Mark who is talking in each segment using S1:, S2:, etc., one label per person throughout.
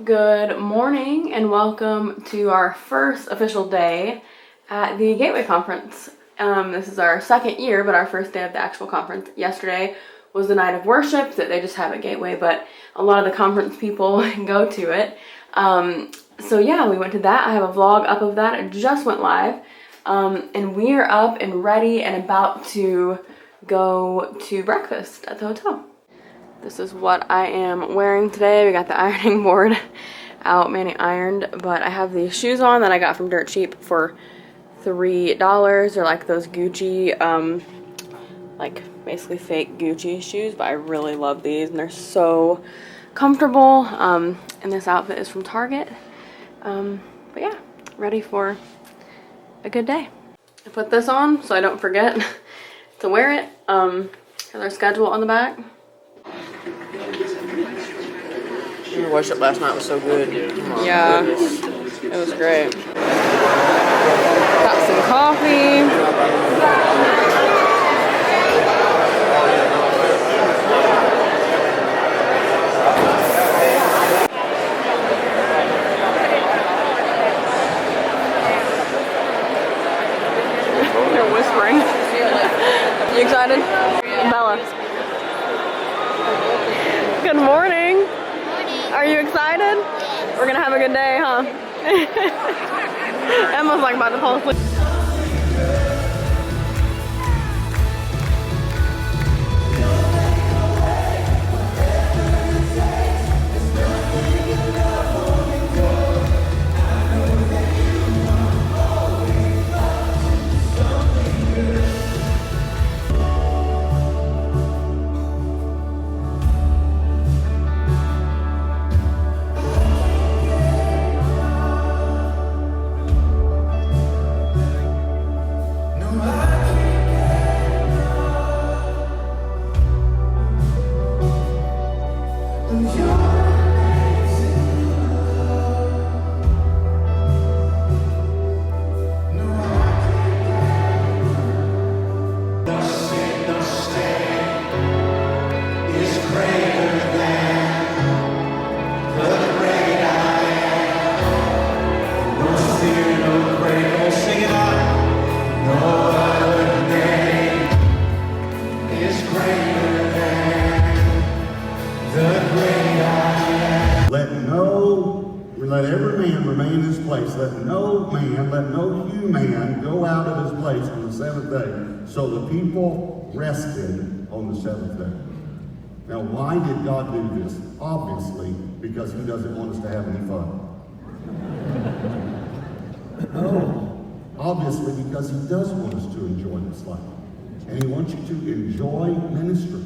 S1: Good morning and welcome to our first official day at the Gateway Conference. This is our second year, but our first day of the actual conference. Yesterday was the night of worship that they just have at Gateway, but a lot of the conference people go to it. So yeah, we went to that. I have a vlog up of that. It just went live. And we are up and ready and about to go to breakfast at the hotel. This is what I am wearing today. We got the ironing board out, Manny ironed, but I have these shoes on that I got from Dirt Cheap for $3. They're like those Gucci, like basically fake Gucci shoes, but I really love these and they're so comfortable. And this outfit is from Target. But yeah, ready for a good day. I put this on so I don't forget to wear it. Has our schedule on the back.
S2: Your worship last night was so good.
S1: Yeah, it was great. Got some coffee. They're whispering. You excited? Bella. Good morning. Are you excited? Yes. We're gonna have a good day, huh? Emma's like about to fall asleep.
S3: Let every man remain in his place. Let no human go out of his place on the seventh day. So the people rested on the seventh day. Now, why did God do this? Obviously, because he doesn't want us to have any fun. No, obviously because he does want us to enjoy this life. And he wants you to enjoy ministry.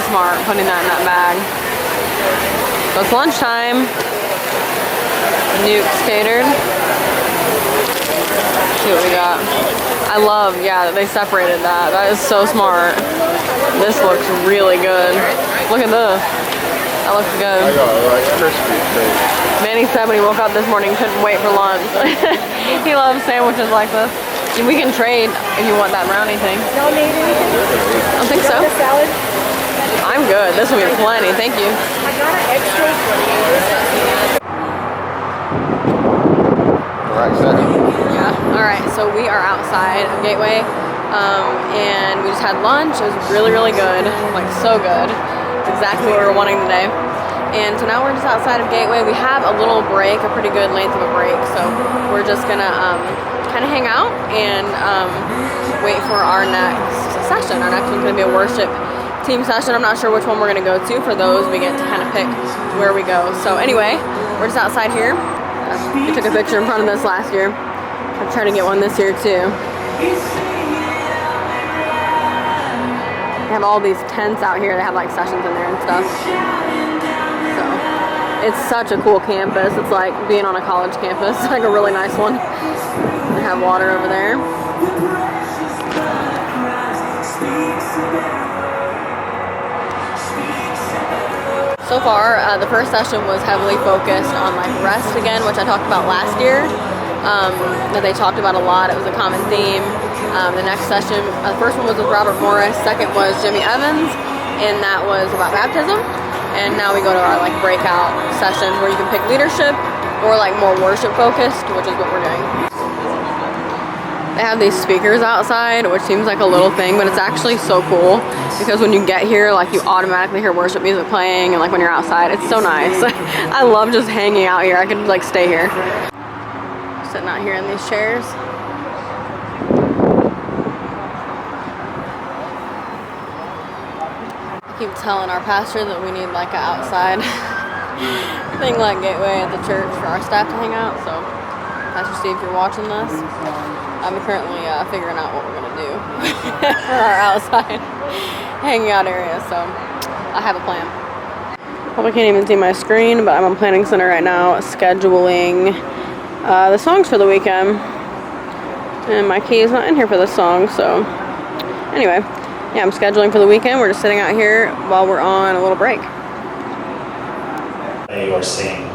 S1: Smart putting that in that bag. So it's lunchtime. Nuke's catered. See what we got. I love, yeah, that they separated that. That is so smart. This looks really good. Look at this. That looks good.
S2: I got like crispy steak.
S1: Manny said when he woke up this morning he couldn't wait for lunch. He loves sandwiches like this. We can trade if you want that brownie thing.
S4: Y'all need anything?
S1: I don't think so.
S4: The salad?
S1: I'm good. This will be plenty. Thank you.
S4: I got an extra for you.
S2: Alright, second.
S1: Yeah. All right. So we are outside of Gateway, and we just had lunch. It was really, really good. Like so good. It's exactly what we were wanting today. And so now we're just outside of Gateway. We have a little break, a pretty good length of a break. So we're just gonna kind of hang out and wait for our next session. Our next one's gonna be a worship team session. I'm not sure which one we're gonna go to. For those, we get to kind of pick where we go. So anyway, we're just outside here. We took a picture in front of this last year. I'm trying to get one this year too. They have all these tents out here. They have like sessions in there and stuff. So it's such a cool campus. It's like being on a college campus, like a really nice one. They have water over there. So far, the first session was heavily focused on like rest again, which I talked about last year. That they talked about a lot. It was a common theme. The next session, the first one was with Robert Morris. Second was Jimmy Evans, and that was about baptism. And now we go to our like breakout sessions where you can pick leadership or like more worship focused, which is what we're doing. They have these speakers outside, which seems like a little thing, but it's actually so cool because when you get here, like you automatically hear worship music playing, and like when you're outside, it's so nice. I love just hanging out here. I could like stay here. Sitting out here in these chairs. I keep telling our pastor that we need like an outside thing like Gateway at the church for our staff to hang out. So, Pastor Steve, if you're watching this, I'm currently figuring out what we're gonna do for our outside hanging out area. So, I have a plan. Probably can't even see my screen, but I'm on Planning Center right now, scheduling the songs for the weekend. And my key is not in here for this song, so anyway, yeah, I'm scheduling for the weekend. We're just sitting out here while we're on a little break.
S5: Or sing.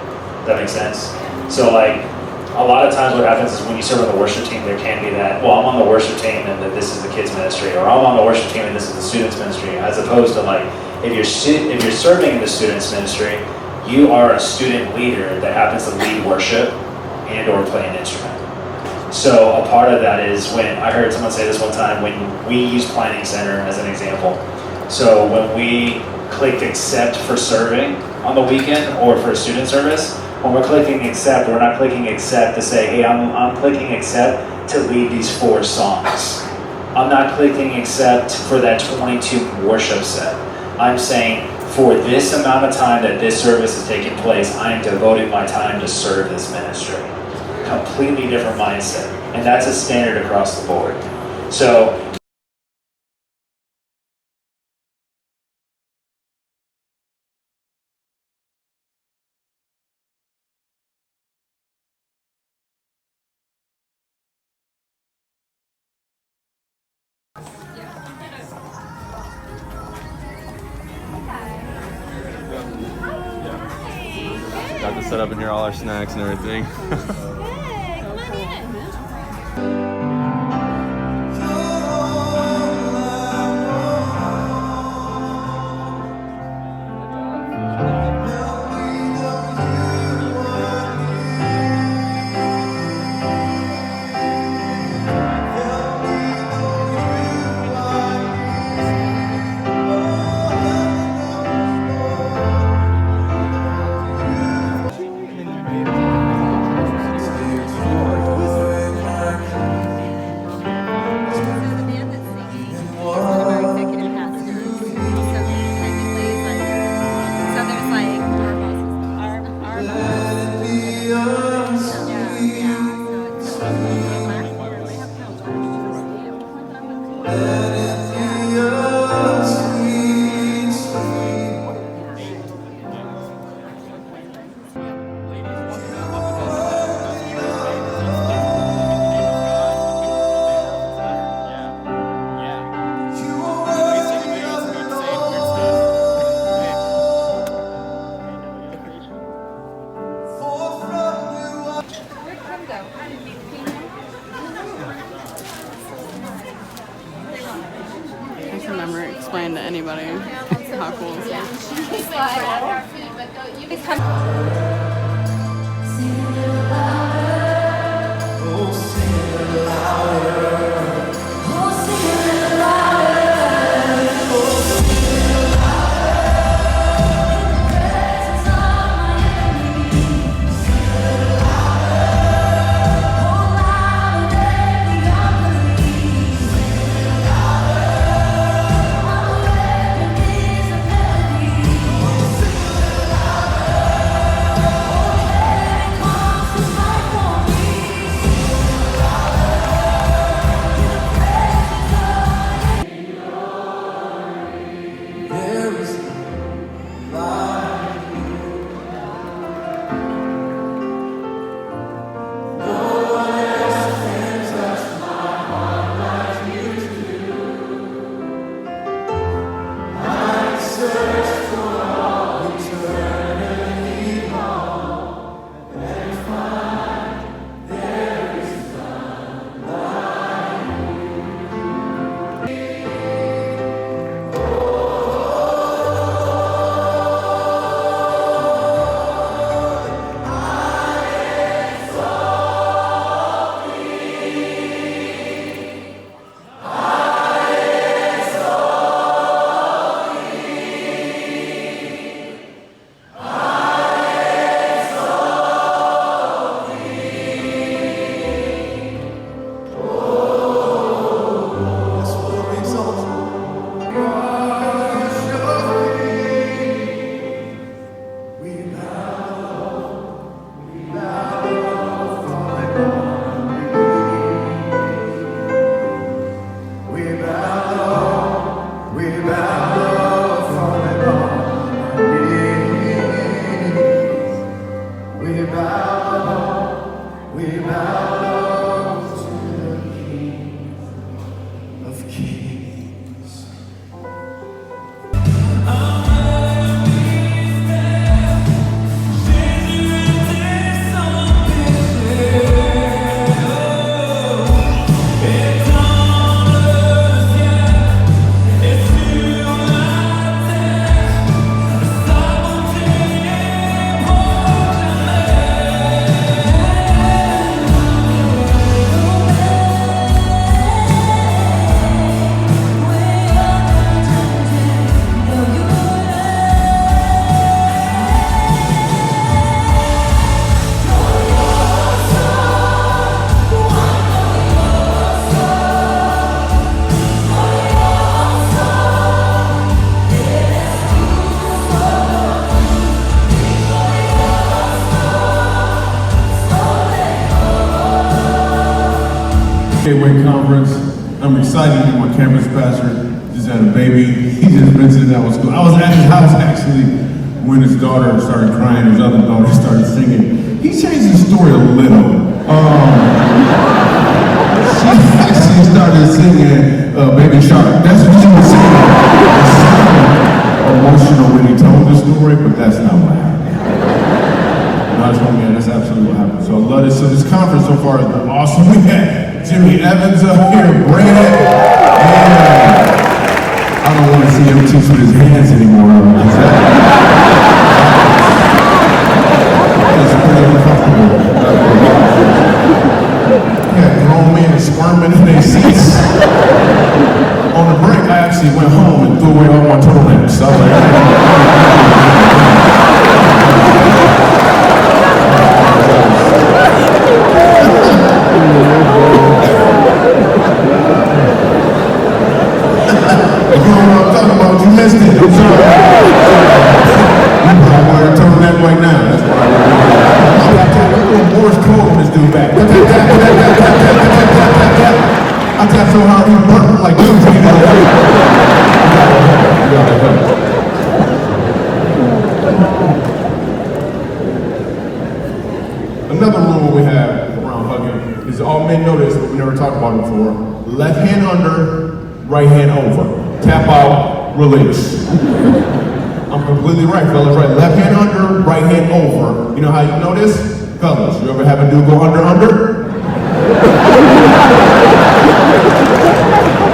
S5: That makes sense. So like a lot of times what happens is when you serve on the worship team, there can be that, well, I'm on the worship team and that this is the kids ministry, or I'm on the worship team and this is the students ministry, as opposed to like if you're serving in the students ministry, you are a student leader that happens to lead worship and or play an instrument. So a part of that is when I heard someone say this one time, when we use Planning Center as an example. So when we clicked accept for serving on the weekend or for a student service, when we're clicking accept, we're not clicking accept to say, hey, I'm clicking accept to lead these 4 songs. I'm not clicking accept for that 22 worship set. I'm saying for this amount of time that this service is taking place, I am devoting my time to serve this ministry. Completely different mindset. And that's a standard across the board. So
S6: got to set up in here all our snacks and everything.
S1: explain to anybody how cool this is.
S7: Gateway Conference. I'm excited to be my campus pastor. Just had a baby. He just visited that was cool. I was at his house actually when his daughter started crying, his other daughter started singing. He changed the story a little. She actually started singing Baby Shark. That's what she was singing. It sounded emotional when he told the story, but that's not what happened. No, that's absolutely what happened. So I love this. So this conference so far has been awesome. We had Jimmy Evans up here, Brandon, and I don't want to see him teach with his hands anymore. It's pretty uncomfortable. Yeah, grown men squirming in their seats. On the break, I actually went home and threw away all my turtlenecks. I was If you don't know what I'm talking about, you missed it. I'm sorry. You probably wearing a turtleneck right now. That's why I'm doing Morse code on this dude back. I tapped so hard he burnt like two feet. Another rule we have around hugging is all men know this, but we never talked about it before. Left hand under, right hand over. Tap out, release. I'm completely right, fellas, right? Left hand under, right hand over. You know how you know this? Fellas, you ever have a dude go under?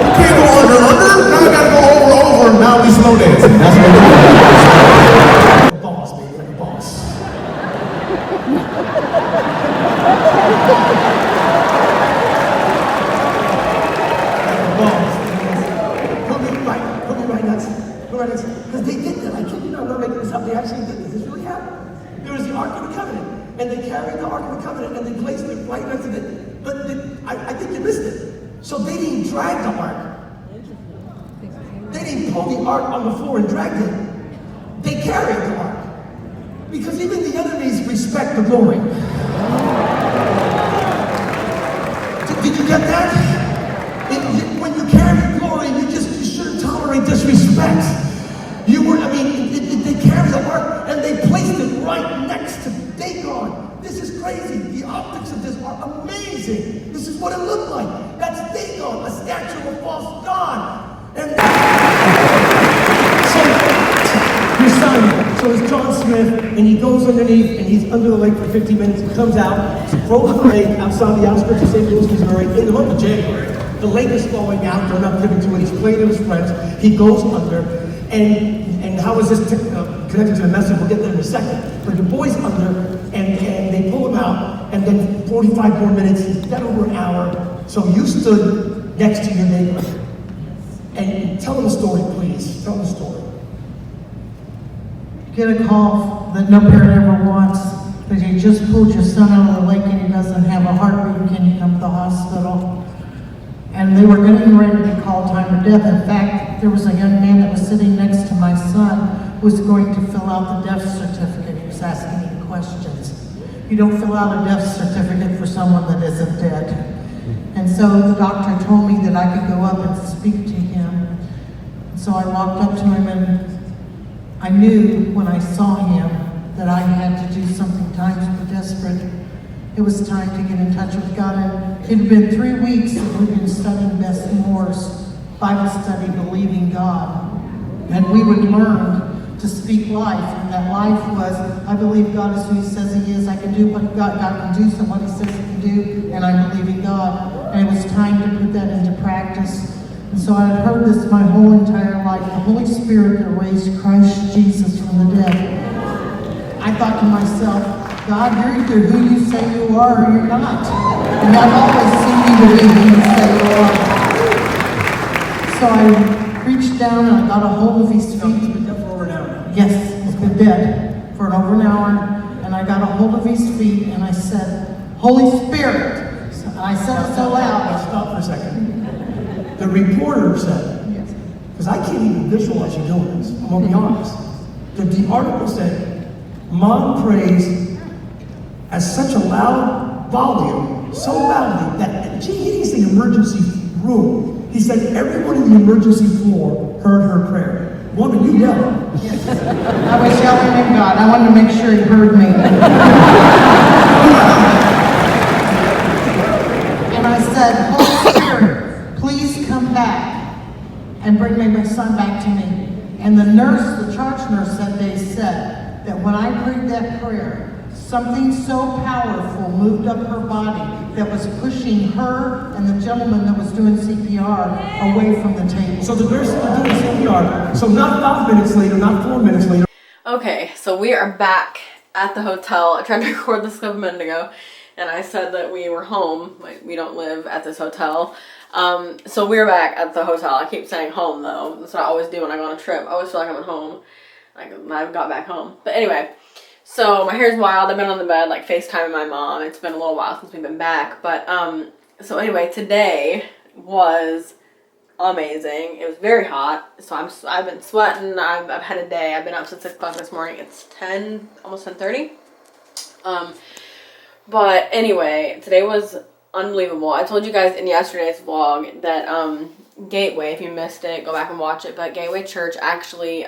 S7: You can't go under. Now I gotta go over. now we slow dancing. That's what we're doing.
S8: Like a boss, baby, like a boss. Put me right nuts. Because they did that. I kid you not, I'm not making this up. They actually did this. This really happened. There was the Ark of the Covenant, and they carried the Ark of the Covenant, and they placed it right next to it. But I think you missed it. So they didn't drag the Ark. They didn't pull the Ark on the floor and drag it. They carried the Ark. Because even the enemies respect the glory. Did you get that? When you carry glory, you shouldn't tolerate disrespect. They carried the Ark and they placed it right next to Dagon. This is crazy. The optics of this are amazing. This is what it looked like. That's Dagon, a statue of a false god. And here's Simon. So it's John Smith, and he goes underneath, and he's under the lake for 50 minutes. He comes out, it's a frozen lake outside the outskirts of St. Louis, Missouri, in the month of January. The lake is flowing out, they're not giving to it, he's playing with his friends. He goes under, and how is this connected to the message? We'll get there in a second. But the boy's under, and they pull him out, and then 45 more minutes, he's dead over an hour. So you stood next to your neighbor. And tell them the story, please. Tell them the story.
S9: Get a call that no parent ever wants, that you just pulled your son out of the lake and he doesn't have a heartbeat, can you come to the hospital? And they were getting ready to call time of death. In fact, there was a young man that was sitting next to my son who was going to fill out the death certificate. He was asking me questions. You don't fill out a death certificate for someone that isn't dead. And so the doctor told me that I could go up and speak to him. So I walked up to him, and I knew when I saw him that I had to do something. Times were desperate. It was time to get in touch with God. And it had been 3 weeks that we'd been studying Bess Moore's Bible study, Believing God. And we would learn to speak life. And that life was, I believe God is who He says He is. I can do what God can do, so what He says He can do, and I believe in God. And it was time to put that into practice. And so I had heard this my whole entire life. The Holy Spirit that raised Christ Jesus from the dead. I thought to myself, God, you're either who you say you are or you're not. And I've always seen you to be who you say you are. So I reached down and I got a hold of his feet.
S8: He's been dead for over an hour.
S9: Yes, he's been dead for over an hour. And I got a hold of his feet and I said, Holy Spirit. And I said it so loud.
S8: Now stop for a second. The reporter said, because I can't even visualize you doing this, I'm gonna be honest. The article said, Mom prays at such a loud volume, so loudly, that he didn't say emergency room. He said everyone in the emergency floor heard her prayer. Woman, you yelled.
S9: Yes. I was yelling at God. I wanted to make sure He heard me. And I said, Holy Spirit, please come back and bring my son back to me. And the charge nurse said that when I prayed that prayer, something so powerful moved up her body that was pushing her and the gentleman that was doing CPR away from the table.
S8: So the nurse was doing CPR. So not 5 minutes later, not 4 minutes later.
S1: Okay, so we are back at the hotel. I tried to record this clip a minute ago, and I said that we were home. Like, we don't live at this hotel. So we're back at the hotel. I keep saying home, though. That's what I always do when I go on a trip. I always feel like I'm at home. Like, I got back home. But anyway, so my hair's wild. I've been on the bed, like, FaceTiming my mom. It's been a little while since we've been back. But, so anyway, today was amazing. It was very hot. So I've been sweating. I've had a day. I've been up since 6 o'clock this morning. It's 10, almost 10:30. But anyway, today was unbelievable. I told you guys in yesterday's vlog that, Gateway, if you missed it, go back and watch it, but Gateway Church actually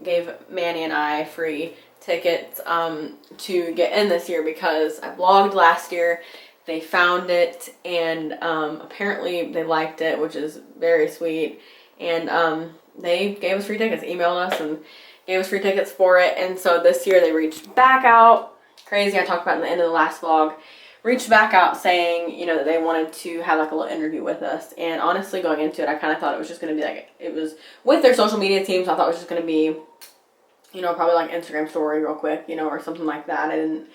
S1: gave Manny and I free tickets to get in this year because I vlogged last year. They found it, and apparently they liked it, which is very sweet, and they gave us free tickets, emailed us and gave us free tickets for it. And so this year they reached back out. Crazy, I talked about in the end of the last vlog, reached back out saying, you know, that they wanted to have like a little interview with us. And honestly, going into it, I kind of thought it was just going to be like, it was with their social media team, so I thought it was just going to be, you know, probably like Instagram story real quick, you know, or something like that. I didn't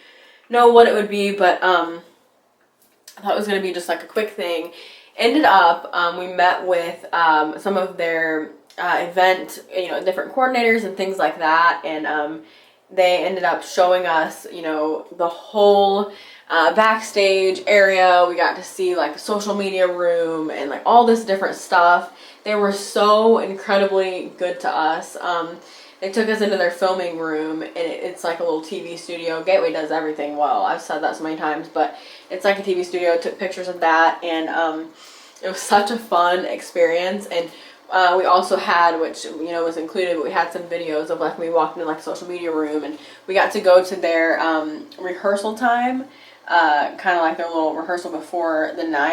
S1: know what it would be, but I thought it was going to be just like a quick thing. Ended up, we met with some of their event, you know, different coordinators and things like that, and they ended up showing us, you know, the whole backstage area. We got to see like the social media room and like all this different stuff. They were so incredibly good to us. They took us into their filming room, and it's like a little TV studio. Gateway does everything well. I've said that so many times, but it's like a TV studio. Took pictures of that, and it was such a fun experience. And we also had, which, you know, was included, but we had some videos of like we walked into like a social media room, and we got to go to their rehearsal time, kind of like their little rehearsal before the night.